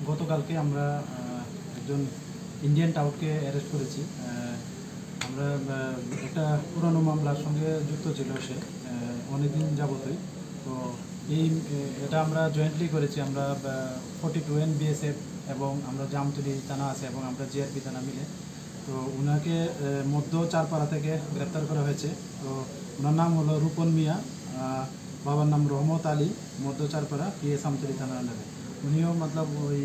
গতকালকে আমরা একজন ইন্ডিয়ান টাউটকে অ্যারেস্ট করেছি। আমরা একটা পুরানো মামলার সঙ্গে যুক্ত ছিল সে অনেকদিন যাবতই। তো এটা আমরা জয়েন্টলি করেছি। আমরা 42N BSF এবং আমরা জামতলী থানা আছে এবং আমরা জিআরপি থানা মিলে। তো ওনাকে মধ্য চারপাড়া থেকে গ্রেপ্তার করা হয়েছে। তো ওনার নাম হলো রূপন মিয়া, বাবার নাম রহমত আলী, মধ্য চারপাড়া PS আমতলী থানার আন্ডারে। উনিও মতলব ওই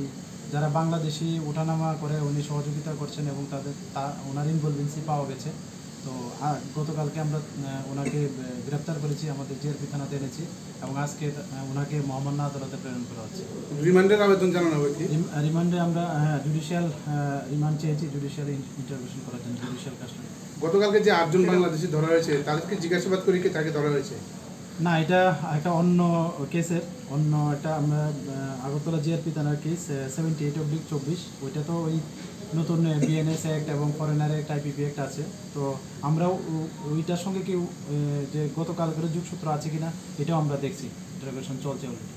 যারা বাংলাদেশি ওঠানামা করে উনি সহযোগিতা করছেন এবং ওনার ইনভলভেন্সি পাওয়া গেছে। তো গতকালকে আমরা ওনাকে গ্রেপ্তার করেছি, আমাদের জিআরপি থানাতে এনেছি এবং আজকে ওনাকে মহামান্য আদালতে প্রেরণ করা হচ্ছে। রিমান্ডের আবেদন জানানো হবে কি? রিমান্ডে আমরা জুডিশিয়াল রিমান্ড চেয়েছি, জুডিশিয়াল ইন্টারভিউশন করার জন্য, জুডিশিয়াল কাস্টডি। গতকালকে যে 8 জন বাংলাদেশি ধরা হয়েছে তাদেরকে জিজ্ঞাসাবাদ করে কি তাকে ধরা হয়েছে? না, এটা একটা অন্য কেসের, অন্য একটা আমরা আগরতলা জিআরপি থানার কেস 78/24। ওইটা তো ওই নতুন BNS অ্যাক্ট এবং ফরেনার অ্যাক্ট IPP অ্যাক্ট আছে। তো আমরা ওইটার সঙ্গে কি যে গতকালকের যোগসূত্র আছে কিনা এটাও আমরা দেখছি, ইন্টারোগেশন চলছে অলরেডি।